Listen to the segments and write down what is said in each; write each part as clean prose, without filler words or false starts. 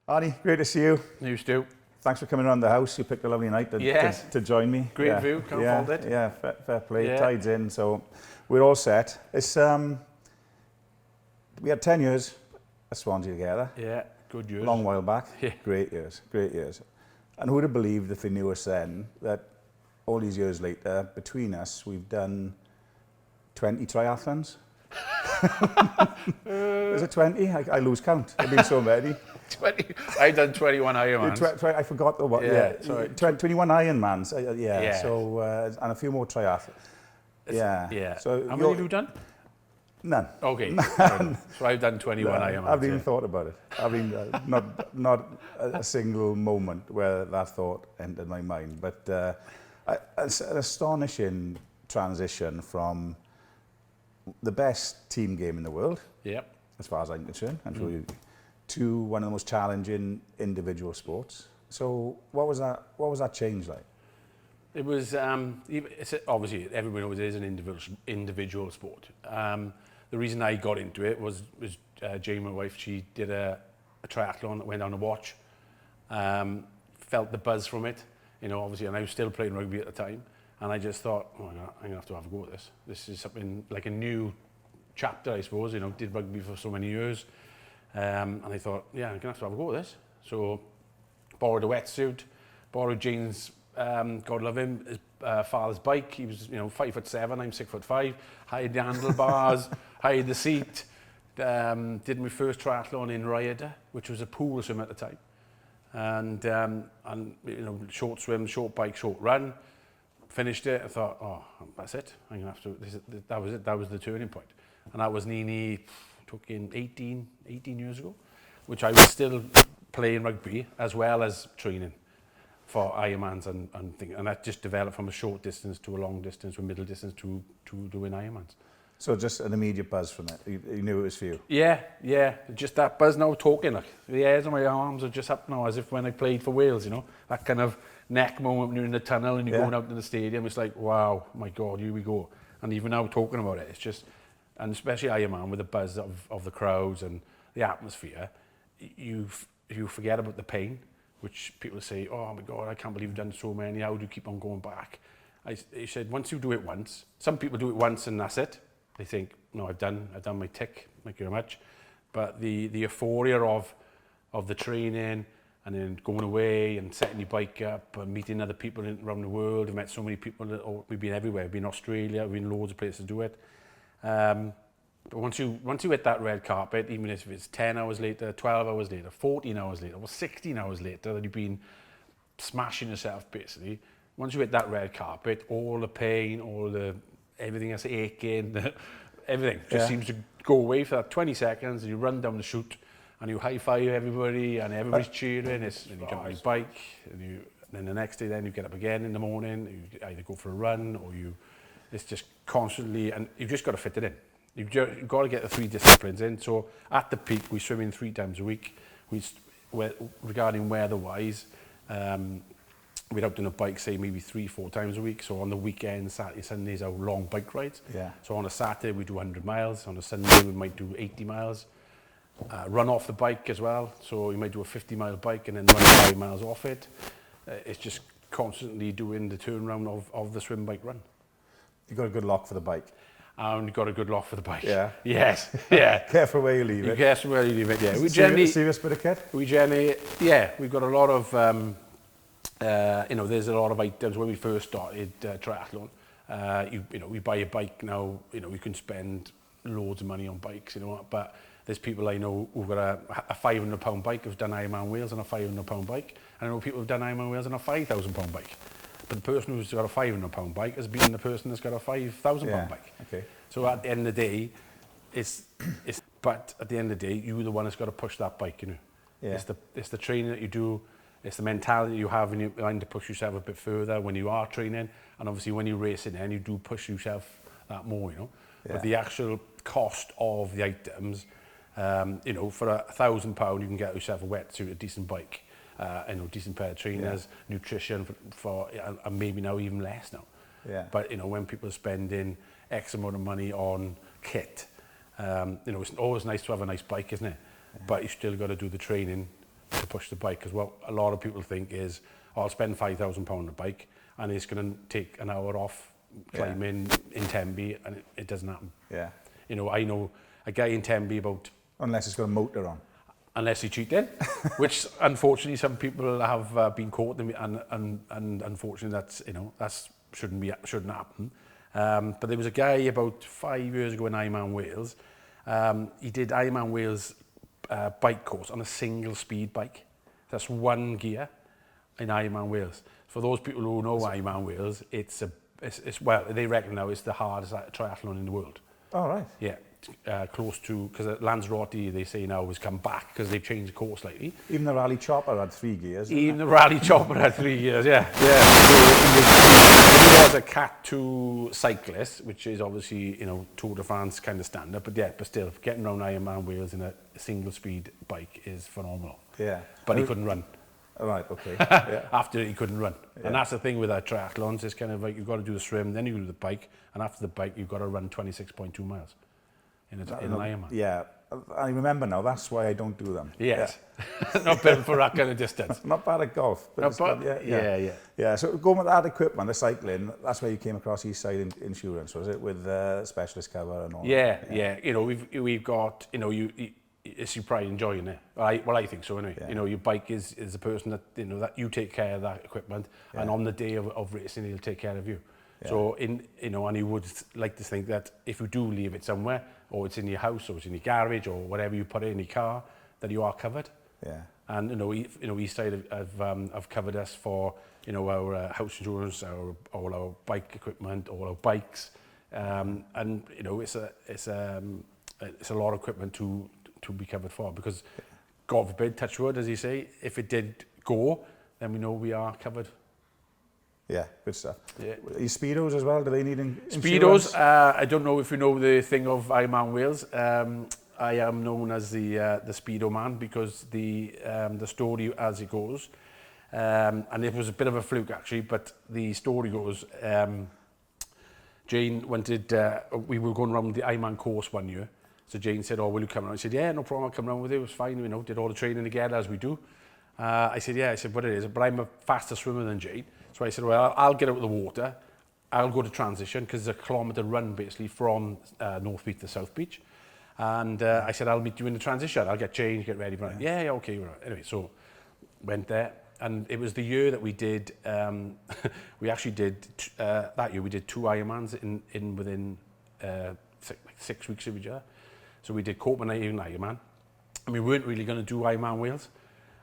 Arnie, great to see you. You Stu. Thanks for coming around the house. You picked a lovely night to join me. Great view, can't fault it. Yeah, fair play. Yeah. Tide's in, so we're all set. It's we had 10 years at Swansea together. Yeah, good years. Long while back. Yeah. Great years. And who would have believed if they knew us then that all these years later, between us, we've done 20 triathlons? Is it 20? I lose count. There've been so many. 20. I've done 21 Ironmans. I forgot the what. Yeah, Yeah, sorry. 21 Ironmans. Yeah. Yeah. So and a few more triathlons. Yeah. Yeah. So how many have you done? None. Okay. So I've done 21 Ironmans. I haven't even thought about it. I mean, not a single moment where that thought entered my mind. But it's an astonishing transition from the best team game in the world, Yep. as far as I'm concerned, to one of the most challenging individual sports. So what was that change like? It was, obviously everybody knows it is an individual sport. The reason I got into it was Jane, my wife, she did a triathlon that went on to watch. Felt the buzz from it, obviously, and I was still playing rugby at the time. And I just thought, oh my God, I'm going to have a go at this. This is something like a new chapter, I suppose. Did rugby for so many years. And I thought, yeah, I'm going to have a go at this. So borrowed a wetsuit, borrowed Jane's, God love him, his father's bike. He was, 5'7", I'm 6'5". Hired the handlebars, hired the seat. Did my first triathlon in Rhyadr, which was a pool swim at the time. And short swim, short bike, short run. Finished it. I thought, oh, that's it. I'm gonna have to. That was it. That was the turning point. And that was nearly, took in 18 years ago, which I was still playing rugby as well as training for Ironmans and things. And that just developed from a short distance to a long distance, to a middle distance to doing Ironmans. So just an immediate buzz from it. You knew it was for you. Yeah. Just that buzz now talking. Like the hairs on my arms are just up now, as if when I played for Wales. That kind of neck moment when you're in the tunnel and you're going out to the stadium. It's like, wow, my God, here we go. And even now talking about it, it's just, and especially Ironman with the buzz of the crowds and the atmosphere, you forget about the pain, which people say, oh my God, I can't believe you've done so many. How do you keep on going back? I said, once you do it once, some people do it once and that's it. They think, no, I've done my tick, thank you very much. But the euphoria of the training and then going away and setting your bike up and meeting other people around the world. I've met so many people, we've been everywhere. We've been in Australia, we've been loads of places to do it. But once you hit that red carpet, even if it's 10 hours later, 12 hours later, 14 hours later, or 16 hours later that you've been smashing yourself basically, once you hit that red carpet, all the pain, everything that's aching, everything just seems to go away for that 20 seconds and you run down the chute and you high-five everybody and everybody's cheering and you jump on your bike and then the next day then you get up again in the morning, you either go for a run or it's just constantly, and you've just got to fit it in. You've got to get the 3 disciplines in. So at the peak, we swim in 3 times a week. Regarding weather-wise, we're out on a bike, say, maybe 3-4 times a week. So on the weekends, Saturday, Sundays, our long bike rides. Yeah. So on a Saturday, we do 100 miles. On a Sunday, we might do 80 miles. Run off the bike as well. So you might do a 50-mile bike and then run 5 miles off it. It's just constantly doing the turnaround of the swim bike run. You got a good lock for the bike. And got a good lock for the bike. Yeah. Yes. Yeah. Careful where you leave it. Careful where you leave it. Yeah. Serious bit of kit. We've got a lot of, there's a lot of items when we first started triathlon. We buy a bike now. You can spend loads of money on bikes. But there's people I know who've got a £500 bike who've done Ironman Wales on a £500 bike. And I know people who've done Ironman Wales on a £5,000 bike. But the person who's got a £500 bike has been the person that's got a £5,000 bike. Okay. So at the end of the day, but at the end of the day, you're the one that's got to push that bike, Yeah. It's the training that you do, it's the mentality you have in your mind to push yourself a bit further when you are training, and obviously when you're racing then you do push yourself that more, Yeah. But the actual cost of the items, for £1,000 you can get yourself a wetsuit, a decent bike, decent pair of trainers, nutrition for and maybe now even less now. Yeah. But when people are spending X amount of money on kit, it's always nice to have a nice bike, isn't it? Yeah. But you still got to do the training to push the bike, because what a lot of people think is, oh, I'll spend £5,000 on a bike and it's going to take an hour off climbing in Tembe, and it doesn't happen. Yeah. You know, I know a guy in Tembe about, Unless it's got a motor on. unless he cheated, which unfortunately some people have been caught, and unfortunately that's, you know, that's shouldn't happen. But there was a guy about 5 years ago in Ironman Wales. He did Ironman Wales bike course on a single speed bike. That's one gear in Ironman Wales. For those people who know Ironman Wales, it's well, they reckon now it's the hardest triathlon in the world. Oh, right. Yeah, close to, because Lanzarote, they say now, has come back because they've changed the course slightly. Even the Rally Chopper had 3 gears. Even the Rally Chopper had 3 gears, yeah. So he was a Cat 2 cyclist, which is obviously, you know, Tour de France kind of standard, but still, getting around Ironman Wales in a single speed bike is phenomenal. Yeah. But he couldn't run. Oh, right, okay. Yeah. After he couldn't run. Yeah. And that's the thing with our triathlons, it's kind of like you've got to do the swim, then you do the bike, and after the bike, you've got to run 26.2 miles in an Ironman. Yeah, I remember now, that's why I don't do them. Yes. Yeah. Not built for that kind of distance. Not bad at golf. But yeah. So going with that equipment, the cycling, that's where you came across East Side Insurance, was it? With specialist cover and all that? Yeah. Yeah. You know, we've got, you know, it's you probably enjoying it. I think so anyway. Yeah. You know, your bike is the person that, you know, that you take care of that equipment, and on the day of racing, he'll take care of you. Yeah. So you know, and you would like to think that if you do leave it somewhere, or it's in your house, or it's in your garage, or whatever you put it in your car, that you are covered. Yeah. And you know, East Side have covered us for, you know, our house insurance, all our bike equipment, all our bikes, and you know, it's a lot of equipment to be covered for, because God forbid, touch wood, as you say, if it did go, then we know we are covered. Yeah, good stuff. Yeah. These Speedos as well, do they need insurance? Speedos, I don't know if you know the thing of Ironman Wales. I am known as the Speedo man, because the story as it goes, and it was a bit of a fluke actually, but the story goes, Jane wanted, we were going around the Ironman course one year, so Jane said, oh, will you come around? I said, yeah, no problem, I'll come around with you, it was fine, you know, did all the training together as we do. I said, yeah, I said, but it is, but I'm a faster swimmer than Jane. So I said, well, I'll get out of the water, I'll go to transition, because it's a kilometre run basically from North Beach to South Beach. And I said, I'll meet you in the transition, I'll get changed, get ready for it. Yeah, okay, right. Anyway, so went there, and it was the year that we did, we actually did, that year we did 2 Ironmans within 6 weeks of each other. So we did Copenhagen Ironman, and we weren't really going to do Ironman Wales.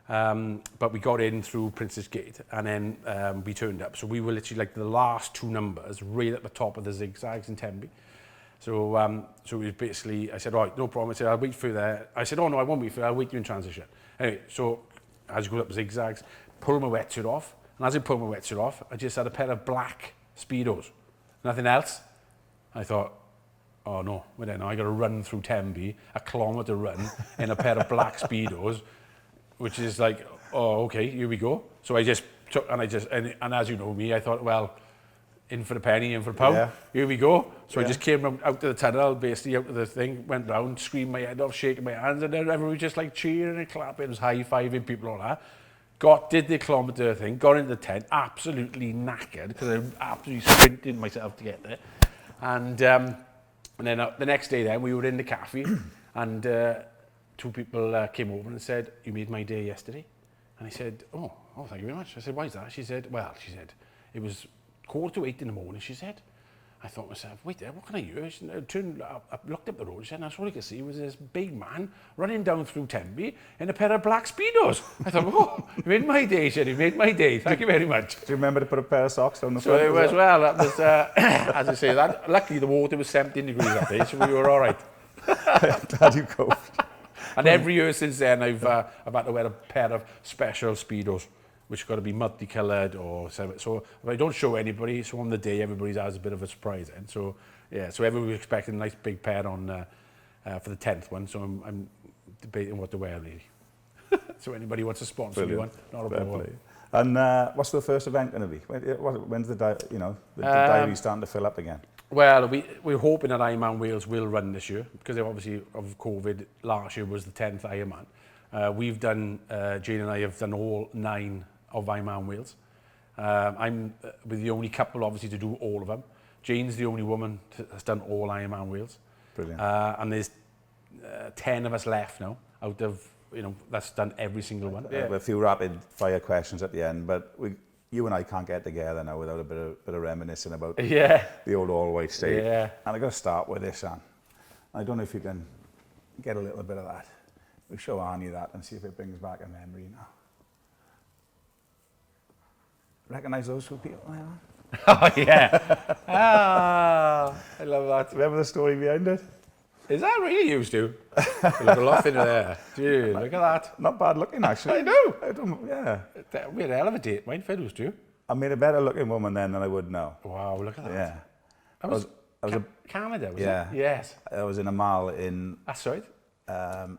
But we got in through Princess Gate, and then we turned up. So we were literally like the last 2 numbers, right at the top of the zigzags in Tembe. So so it was basically, I said, all right, no problem. I said, I'll wait for you there. I said, oh no, I won't wait for you, I'll wait you in transition. Anyway, so as you go up the zigzags, pull my wetsuit off, and as I pulled my wetsuit off, I just had a pair of black Speedos, nothing else. I thought, oh no, wait now, I got to run through Tembe, a kilometre run in a pair of black Speedos, which is like, oh, okay, here we go. So I just took, and as you know me, I thought, well, in for a penny, in for a pound, here we go. So I just came out to the tunnel, basically out to the thing, went round, screamed my head off, shaking my hands, and then everyone was just like cheering and clapping, was high-fiving people, all that. Did the kilometre thing, got into the tent, absolutely knackered, because I absolutely sprinted myself to get there. And then the next day then, we were in the cafe, and 2 people came over and said, you made my day yesterday. And I said, oh, thank you very much. I said, why is that? She said, it was 7:45 in the morning, she said. I thought to myself, wait there, what can I hear? I looked up the road, she said, and that's all I could see was this big man running down through Tembe in a pair of black Speedos. I thought, oh, you made my day, she said, you made my day, thank you very much. Do you remember to put a pair of socks down the front? So it was, well, that was, as I say, luckily the water was 17 degrees that day, so we were all right. Glad you coped. And every year since then, I've had to wear a pair of special Speedos, which got to be multicoloured or so. So if I don't show anybody, so on the day everybody has a bit of a surprise. And so yeah, so everyone was expecting a nice big pair on for the 10th one. So I'm debating what to wear really. So anybody wants to sponsor me one, not a problem. And what's the first event going to be? When's the diary starting to fill up again? Well, we're hoping that Ironman Wales will run this year, because obviously of COVID, last year was the 10th Ironman. We've done, Jane and I have done all 9 of Ironman Wales. I'm with the only couple, obviously, to do all of them. Jane's the only woman that's done all Ironman Wales. Brilliant. And there's 10 of us left now, out of, that's done every single one. I have a few rapid fire questions at the end, but you and I can't get together now without a bit of reminiscing about the old All-White State. Yeah. And I've got to start with this, Anne. I don't know if you can get a little bit of that. We'll show Arnie that and see if it brings back a memory now. Recognise those two people? Oh, yeah. I love that. Remember the story behind it? Is that really used to? You look a lot thinner there. Dude, look at that. Not bad looking, actually. I know. Yeah. We had a hell of a date, mine, Fed was too. I made a better looking woman then than I would now. Wow, look at that. Yeah. I was Canada, was Yeah. it? Yes. I was in a mall in That's right.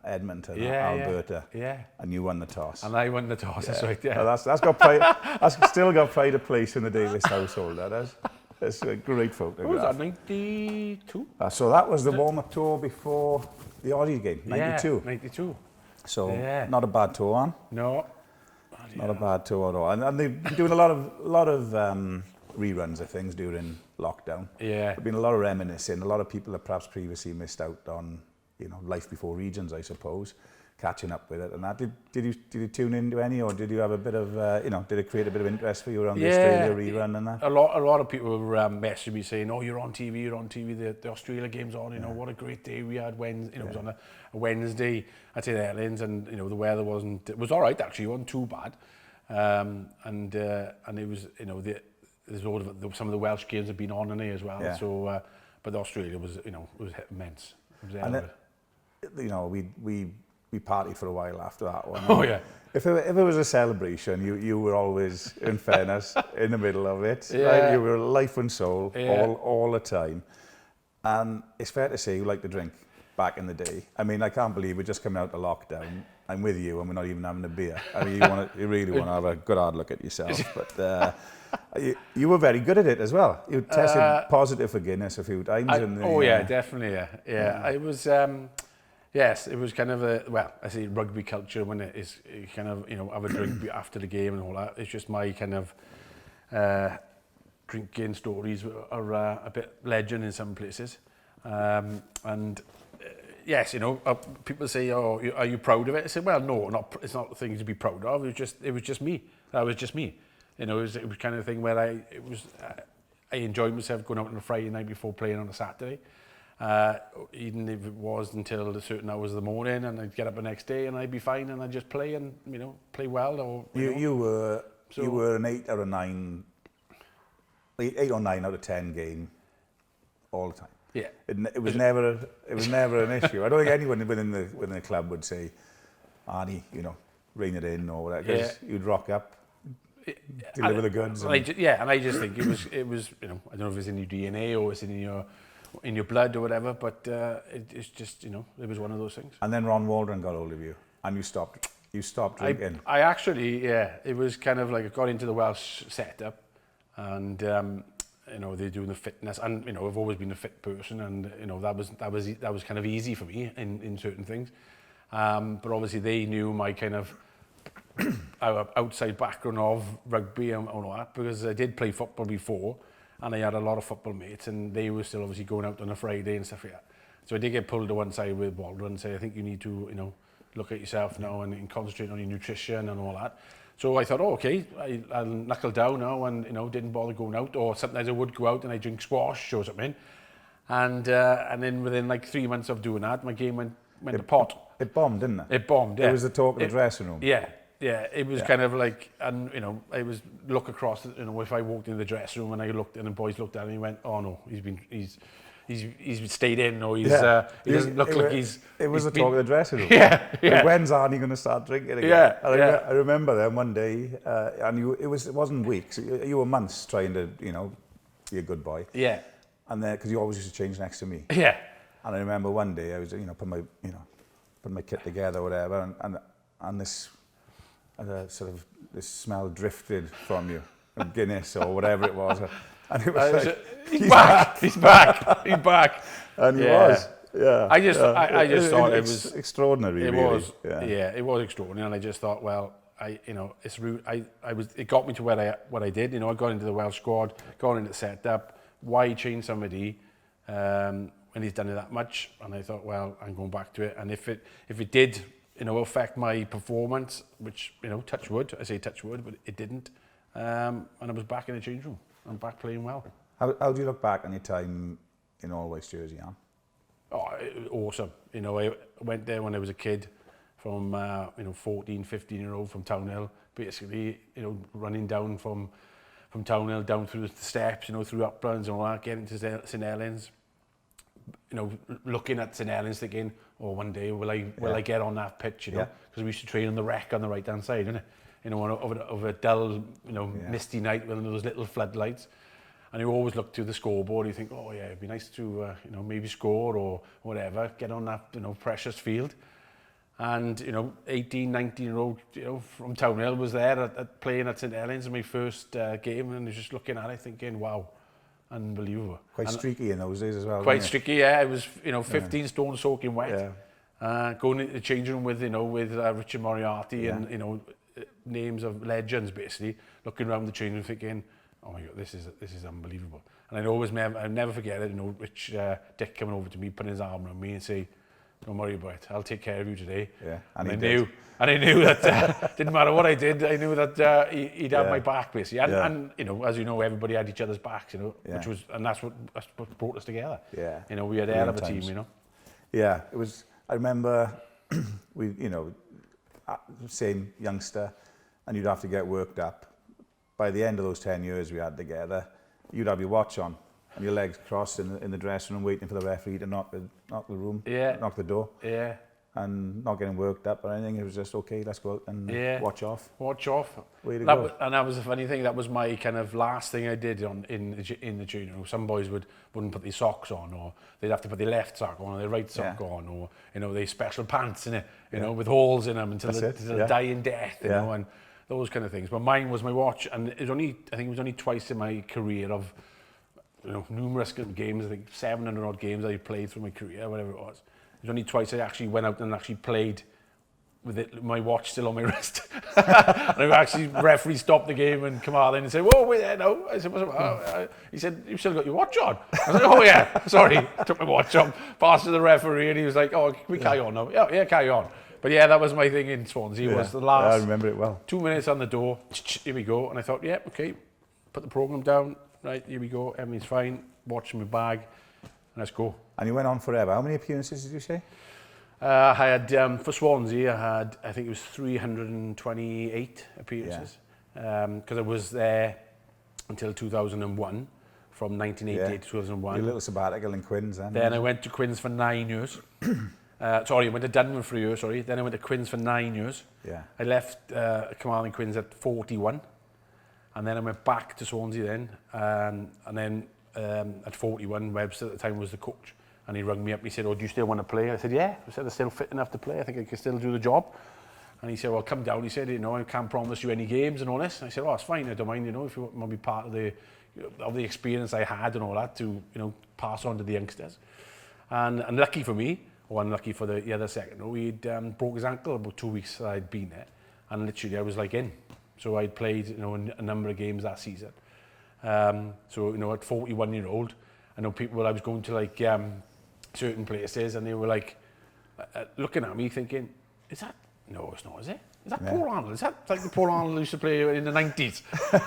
Edmonton, Yeah, Alberta. Yeah. And you won the toss. And I won the toss, that's right, yeah. Well, that's got pride, that's still got pride of place in the Davis household, that is. It's a great photograph. What was that, 92? So that was the warm-up tour before the Aussie game, 92. Yeah, 92. So Yeah. not a bad tour, Anne. No. Not a bad tour at all. And they've been doing a lot of reruns of things during lockdown. Yeah. There's been a lot of reminiscing. A lot of people that perhaps previously missed out on, life before regions, I suppose, catching up with it. And that did you tune into any, or did you have a bit of did it create a bit of interest for you around the Australia rerun and that? A lot of people were messaging me saying, "Oh, you're on TV. The Australia game's on. What a great day we had when it was on a Wednesday at St Helens, and the weather it was all right actually. It wasn't too bad, and it was there's a lot of some of the Welsh games have been on in here as well. Yeah. So, but Australia was it was immense. It was And we partied for a while after that one. Oh yeah. If it was a celebration, you were always, in fairness, in the middle of it. Yeah. Right? You were life and soul Yeah. all the time. And it's fair to say you liked to drink back in the day. I mean, I can't believe we're just coming out of lockdown. I'm with you and we're not even having a beer. I mean, you really want to have a good hard look at yourself. But you were very good at it as well. You tested positive for Guinness a few times. Definitely, yeah. It was, yes, it was kind of I say rugby culture when it is kind of, have a drink after the game and all that. It's just my kind of drinking stories are a bit legend in some places. Yes, people say, "Oh, are you proud of it?" I said, "Well, no, it's not a thing to be proud of. It was just me. That was just me. It was kind of thing where I enjoyed myself going out on a Friday night before playing on a Saturday, even if it was until the certain hours of the morning, and I'd get up the next day and I'd be fine and I'd just play and play well. Or you were an 8 or 9 out of 10 game all the time. Yeah, it was never an issue. I don't think anyone within the club would say, "Arnie, rein it in" or whatever. Because you'd rock up, deliver the goods. And I just think it was I don't know if it's in your DNA or it's in your blood or whatever, but it's just it was one of those things. And then Ron Waldron got hold of you, and you stopped drinking. I actually, it was kind of like I got into the Welsh setup, and they're doing the fitness, and I've always been a fit person, and that was kind of easy for me in certain things, but obviously they knew my kind of outside background of rugby and all that, because I did play football before, and I had a lot of football mates, and they were still obviously going out on a Friday and stuff like that. So I did get pulled to one side with Waldron and say, "I think you need to look at yourself now and concentrate on your nutrition and all that." So I thought, okay, I'll knuckle down now, and didn't bother going out. Or sometimes I would go out and I drink squash or something, and then within like 3 months of doing that, my game went to pot. It bombed, didn't it? It bombed. Yeah. It was the talk of the dressing room. Yeah. It was kind of like, and I was look across. If I walked into the dressing room and I looked, and the boys looked at me and went, "Oh no, he's stayed in, or he doesn't look like he's." It was the talk of the dressing room. Yeah. Like, when's Arnie going to start drinking again? Yeah. I remember then one day, and it wasn't weeks. You were months trying to be a good boy. Yeah. And then because you always used to change next to me. Yeah. And I remember one day I was put my kit together or whatever, and this sort of this smell drifted from you, of Guinness or whatever it was, and it was like, he's back. And he was. Yeah. I just thought it It's was extraordinary. It really. was, yeah, it was extraordinary, and I just thought, well, it's rude. It got me to what I did. You know, I got into the Welsh squad, got into the setup. Why change somebody when he's done it that much? And I thought, well, I'm going back to it. And if it did, you know, affect my performance, which, you know, touch wood, I say touch wood, but it didn't. And I was back in the change room. I'm back playing well. How do you look back on your time in All Whites jersey, Jan? Oh, it was awesome. You know, I went there when I was a kid, from 14, 15-year-old from Townhill, basically, you know, running down from Townhill down through the steps, you know, through Uplands and all that, getting to St Helens. You know, looking at St Helens thinking, oh, one day will I get on that pitch, you know, because we used to train on the wreck on the right hand side, didn't it? You know, over a dull, you know, misty night with those little floodlights. And you always look to the scoreboard, you think, oh yeah, it'd be nice to, you know, maybe score or whatever, get on that, you know, precious field. And, you know, 18, 19-year-old, you know, from Townhill was there playing at St Helens in my first game, and I was just looking at it thinking, wow, unbelievable. Quite streaky in those days as well. Quite streaky, yeah. It was, you know, 15 stone soaking wet. Yeah. Going into the changing room with, you know, with Richard Moriarty and, you know, names of legends, basically, looking around the changing room thinking, oh my God, this is unbelievable. And I'll never forget it, you know, Rich Dick coming over to me, putting his arm around me and say, don't worry about it, I'll take care of you today. Yeah, and I knew that didn't matter what I did, I knew that he'd have my back, basically. And, you know, as you know, everybody had each other's backs, you know, that's what brought us together. Yeah. You know, we had a hell of a team, you know. Yeah, it was, I remember, we, you know, same youngster, and you'd have to get worked up. By the end of those 10 years we had together, you'd have your watch on and your legs crossed in the dressing room, waiting for the referee to knock the door, and not getting worked up or anything. It was just, okay, let's go out and watch off. Way to go. And that was the funny thing. That was my kind of last thing I did in the junior. Some boys wouldn't put their socks on, or they'd have to put their left sock on or their right sock on, or, you know, they special pants in it, you know, with holes in them until they die in death, you know, and those kind of things. But mine was my watch, and I think it was only twice in my career of, you know, numerous games. I think 700 odd games I played through my career, whatever it was. It was only twice I actually went out and actually played with my watch still on my wrist. And I actually, referee stopped the game and come out in and said, whoa, wait there, no. I said, what's up? He said, you've still got your watch on. I was like, oh yeah, sorry. I took my watch off, passed to the referee, and he was like, oh, can we carry on now? Yeah, carry on. But yeah, that was my thing in Swansea, was the last I remember it well. 2 minutes on the door, here we go. And I thought, yeah, okay, put the programme down, right, here we go, everything's fine, watching my bag, and let's go. And you went on forever. How many appearances did you say? I had, for Swansea, I think it was 328 appearances, because I was there until 2001, from 1988 to 2001. Your little sabbatical in Quins then. Then I went to Quins for 9 years. I went to Dunman for a year, Then I went to Quins for 9 years. Yeah. I left Carmarthen Quins at 41. And then I went back to Swansea then. And then at 41, Webster at the time was the coach. And he rang me up and he said, oh, do you still want to play? I said, yeah. I said, I'm still fit enough to play. I think I can still do the job. And he said, well, come down. He said, you know, I can't promise you any games and all this. And I said, oh, it's fine. I don't mind, you know, if you want to be part of the experience I had and all that to, you know, pass on to the youngsters. And lucky for me, or unlucky for the other second, he'd broke his ankle about 2 weeks that I'd been there, and literally I was like in. So I'd played, you know, a number of games that season. So, you know, at 41-year-old, I know people, I was going to like certain places, and they were like looking at me thinking, no, it's not, is it? Is that Paul Arnold? Is that like the Paul Arnold who used to play in the 90s?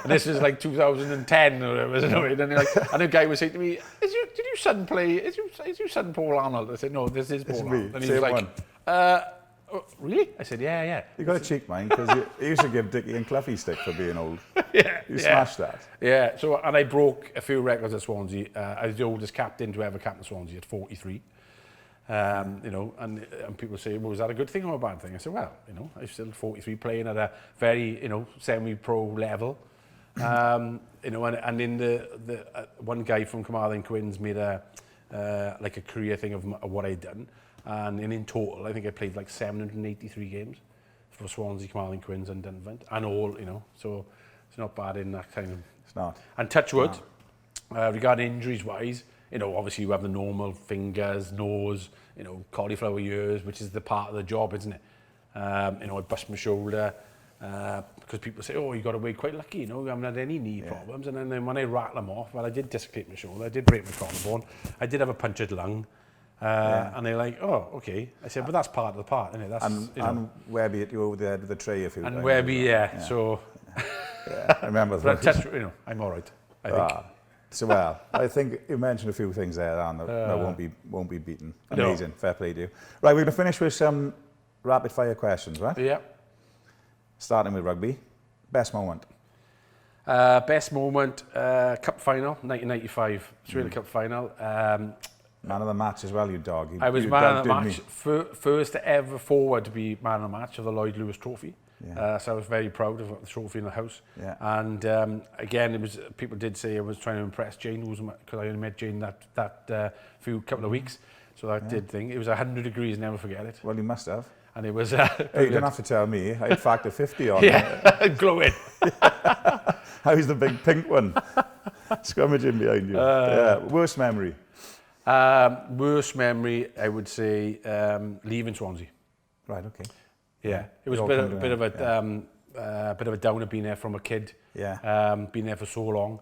And this is like 2010 or whatever, isn't it? And the guy was saying to me, did your son play, is your son Paul Arnold? I said, no, this is Paul Arnold. And he was like, oh, really? I said, yeah. You got a cheek, man, because he used to give Dickie and Cluffy stick for being old. You smashed that. Yeah, so, and I broke a few records at Swansea. I was the oldest captain to ever captain Swansea at 43. You know, and people say, well, was that a good thing or a bad thing? I said, well, you know, I'm still 43 playing at a very, you know, semi-pro level. You know, and in the one guy from Carmarthen Quins made like a career thing of what I'd done. And in total, I think I played like 783 games for Swansea, Carmarthen Quins and Dunvant, and all, you know, so it's not bad in that kind of... It's not. And touch wood, regarding injuries-wise, you know, obviously you have the normal fingers, nose, you know, cauliflower ears, which is the part of the job, isn't it? You know, I bust my shoulder because people say, oh, you got away quite lucky, you know, you haven't had any knee problems. And then when I rattle them off, well, I did dislocate my shoulder, I did break my collarbone, I did have a punctured lung. And they're like, oh, okay. I said, but that's part of the part, isn't it? That's, you know. And Webby at you over there with the tray a few times. And Webby, yeah. So, I remember but you know, I'm all right, I think. So well, I think you mentioned a few things there, Anne, that won't be beaten. Amazing, fair play to you. Right, we're going to finish with some rapid fire questions, right? Yeah. Starting with rugby. Best moment? Best moment, Cup final, 1995, Australia Cup final. Man of the match as well, you dog. I was man of the match, first ever forward to be man of the match of the Lloyd Lewis Trophy. Yeah. So I was very proud of the trophy in the house. Yeah. And again, it was people did say I was trying to impress Jane, because I only met Jane that few couple of weeks. So that did thing. It was 100 degrees, never forget it. Well, you must have. And it was... hey, you don't have to tell me. I had factor 50 on. Yeah, glowing. How's the big pink one? Scrummaging behind you. Yeah. Worst memory? Worst memory, I would say, leaving Swansea. Right, okay. Yeah, it was a bit of a downer being there from a kid. Yeah. Being there for so long,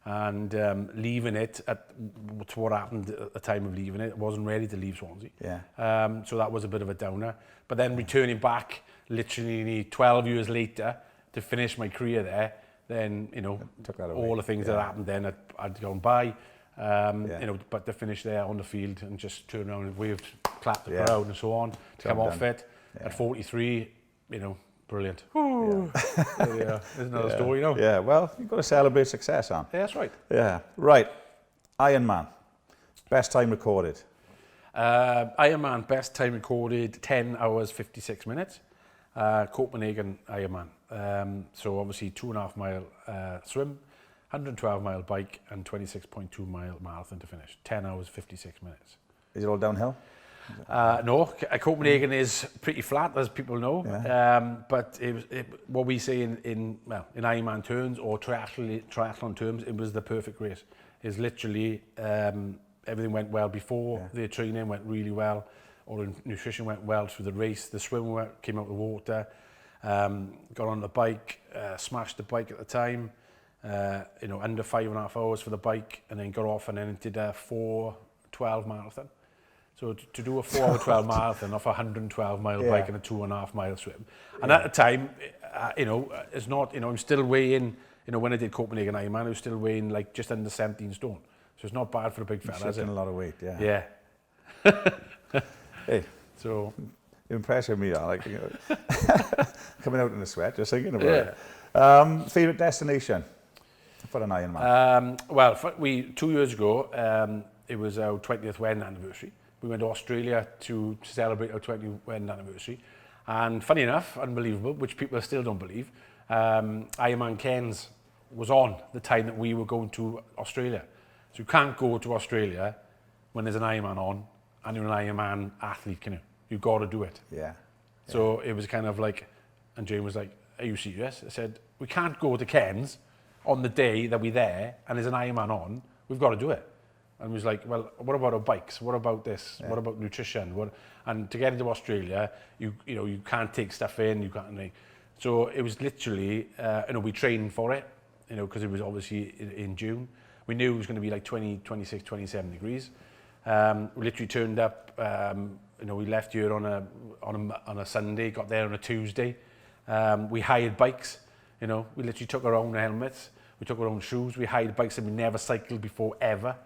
and leaving it to what happened at the time of leaving it. I wasn't ready to leave Swansea. Yeah. So that was a bit of a downer. But then returning back, literally 12 years later, to finish my career there, then you know all the things that happened then I'd gone by. You know, but to finish there on the field and just turn around and wave, clap the crowd and so on, to come off it at 43, you know, brilliant. Yeah. There's another story, you know. Yeah, well, you've got to celebrate success, Anne. Yeah, that's right. Yeah, right. Ironman, best time recorded. Ironman, best time recorded, 10 hours, 56 minutes. Copenhagen Ironman. So obviously 2.5 mile swim, 112 mile bike and 26.2 mile marathon to finish. 10 hours, 56 minutes. Is it all downhill? No, Copenhagen is pretty flat, as people know. Yeah. But what we say in Ironman terms or triathlon terms, it was the perfect race. It's literally everything went well before. The training went really well. All the nutrition went well through the race. The swim came out of the water. Got on the bike, smashed the bike at the time. You know, under 5.5 hours for the bike, and then got off and then did a 4:12 marathon. So to do a 4:12 marathon off a 112 mile bike and a 2.5 mile swim. And at the time, you know, it's not, you know, I'm still weighing, you know, when I did Copenhagen Ironman, I was still weighing like just under 17 stone. So it's not bad for a big fella, is it? A lot of weight, yeah. Yeah. Hey, so you're impressing me, like, you know, coming out in the sweat, just thinking about it. Favorite destination for an Ironman? Well, 2 years ago, it was our 20th wedding anniversary. We went to Australia to celebrate our 20th wedding anniversary. And funny enough, unbelievable, which people still don't believe, Ironman Cairns was on the time that we were going to Australia. So you can't go to Australia when there's an Ironman on and you're an Ironman athlete, can you? You've got to do it. Yeah. So it was kind of like, and Jane was like, are you serious? I said, we can't go to Cairns on the day that we're there and there's an Ironman on, we've got to do it. And he was like, well, what about our bikes? What about this? Yeah. What about nutrition? And to get into Australia, you know, you can't take stuff in, you can't, like, so it was literally, you know, we trained for it, you know, because it was obviously in June. We knew it was going to be like 20, 26, 27 degrees. We literally turned up, you know, we left here on a Sunday, got there on a Tuesday. We hired bikes, you know, we literally took our own helmets, we took our own shoes, we hired bikes that we never cycled before ever.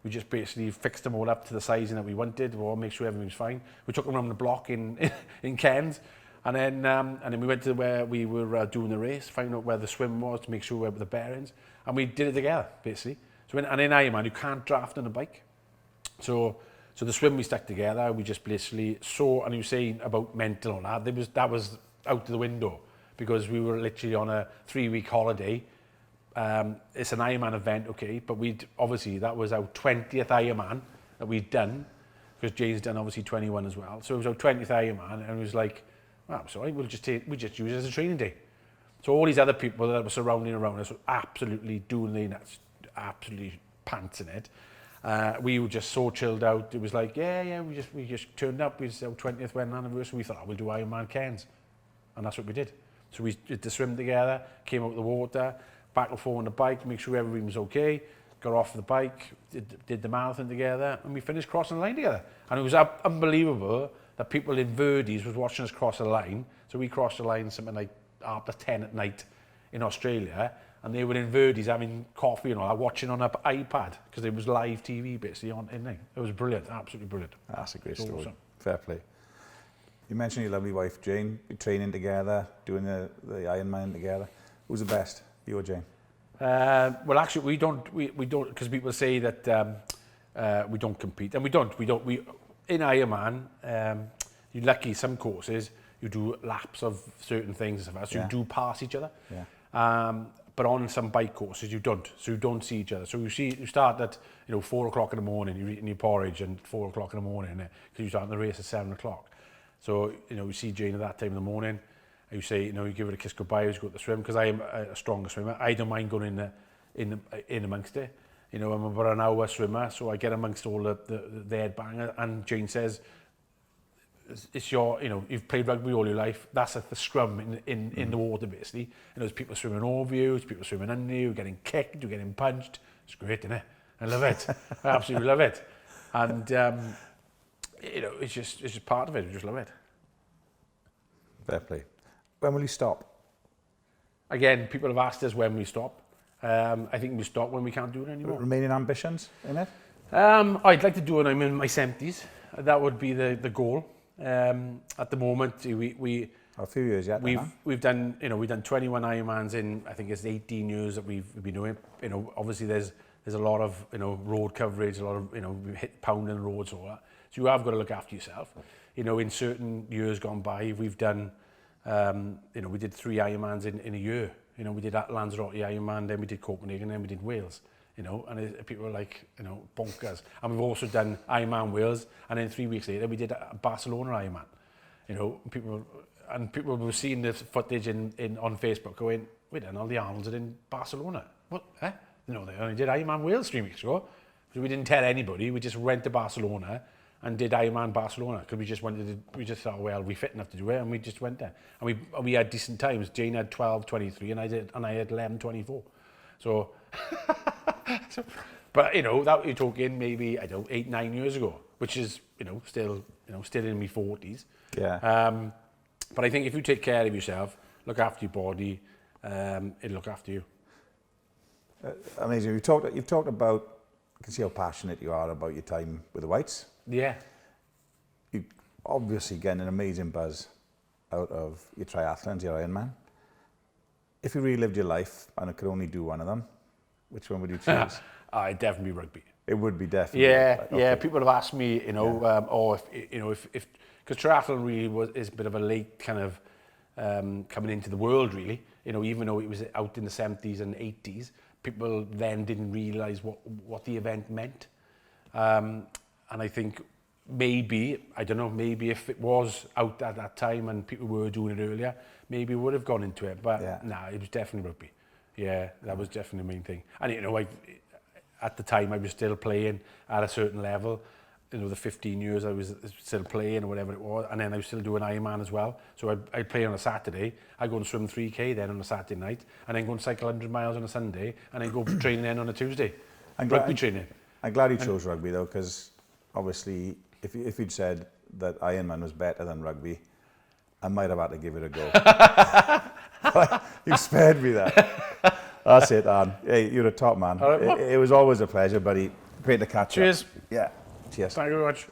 We just basically fixed them all up to the sizing that we wanted, or make sure everything was fine. We took them around the block in Cairns, and then we went to where we were doing the race, find out where the swim was to make sure we were with the bearings, and we did it together basically. So in Ironman, you can't draft on a bike. So the swim we stuck together. We just basically saw, and you were saying about mental and that was out the window because we were literally on a 3-week holiday. It's an Ironman event, okay, but obviously that was our 20th Ironman that we'd done, because Jane's done obviously 21 as well. So it was our 20th Ironman, and it was like, oh, I'm sorry, we just use it as a training day. So all these other people that were surrounding around us were absolutely doing the nuts, absolutely pantsing it. We were just so chilled out. It was like, yeah, we just turned up. It was our 20th wedding anniversary. We thought, we'll do Ironman Cairns. And that's what we did. So we did the swim together, came out of the water, back and forth on the bike, make sure everything was okay, got off the bike, did the marathon together, and we finished crossing the line together. And it was unbelievable that people in Verdi's was watching us cross the line. So we crossed the line something like after 10 at night in Australia, and they were in Verdi's having coffee and all that, watching on an iPad, because it was live TV basically on in there. It was brilliant, absolutely brilliant. That's a great It's story. awesome. Fair play. You mentioned your lovely wife, Jane, you're training together, doing the Ironman together. Who's the best, you or Jane? Well, actually, we don't, because people say that we don't compete, and we don't. In Ironman, you're lucky. Some courses you do laps of certain things, so you do pass each other. Yeah. But on some bike courses, you don't. So you don't see each other. So you start at 4 o'clock in the morning. You're eating your porridge, and 4 o'clock in the morning, because you start the race at 7 o'clock. So you see Jane at that time in the morning. You say, you give her a kiss goodbye as you go to swim, because I am a stronger swimmer. I don't mind going in amongst it. I'm about an hour swimmer, so I get amongst all the headbanger. And Jane says, it's your, you've played rugby all your life. That's like the scrum in the water, basically. There's people swimming over you, there's people swimming under you, getting kicked, you're getting punched. It's great, isn't it? I love it. I absolutely love it. And, it's just part of it. I just love it. Fair play. When will you stop? Again, people have asked us when we stop. I think we stop when we can't do it anymore. Remaining ambitions in it? I'd like to do it when I'm in my 70s. That would be the goal. At the moment, we A few years yet. we've done 21 Ironmans in, I think it's 18 years that we've been doing. Obviously there's a lot of road coverage, a lot of we hit pounding roads, all that. So you have got to look after yourself. In certain years gone by, we've done we did 3 Ironmans in a year. We did Lanzarote Ironman, then we did Copenhagen, then we did Wales. And people were like, bonkers. And we've also done Ironman Wales, and then 3 weeks later we did a Barcelona Ironman. People were seeing the footage on Facebook going, wait, and all the Arnolds are in Barcelona. What? Eh? They only did Ironman Wales 3 weeks ago. So we didn't tell anybody. We just went to Barcelona and did Ironman Barcelona, because we just thought, well, we're fit enough to do it, and we just went there. And we had decent times. Jane had 12:23, and I had 11:24. So, but that you're talking maybe 8-9 years ago, which is still in my 40s. Yeah. But I think if you take care of yourself, look after your body, it'll look after you. Amazing. You've talked about. I can see how passionate you are about your time with the Whites. Yeah. You obviously get an amazing buzz out of your triathlons, your Ironman. If you relived your life and it could only do one of them, which one would you choose? I'd definitely rugby. It would be definitely. Yeah, okay. yeah. People have asked me, or if because triathlon really is a bit of a late kind of coming into the world, really. Even though it was out in the 70s and 80s, people then didn't realise what the event meant. And I think maybe if it was out at that time and people were doing it earlier, maybe we would have gone into it. But it was definitely rugby. Yeah, that was definitely the main thing. And at the time I was still playing at a certain level. The 15 years I was still playing or whatever it was, and then I was still doing Ironman as well. So I'd play on a Saturday, I'd go and swim 3K then on a Saturday night, and then go and cycle 100 miles on a Sunday, and then go training then on a Tuesday. Rugby training. I'm glad you chose rugby though, because obviously if you'd said that Ironman was better than rugby, I might have had to give it a go. You spared me that. That's it, Anne. Hey, you're a top man. It was always a pleasure, buddy. Great to catch you. Cheers. Yeah. Cheers. Thank you very much.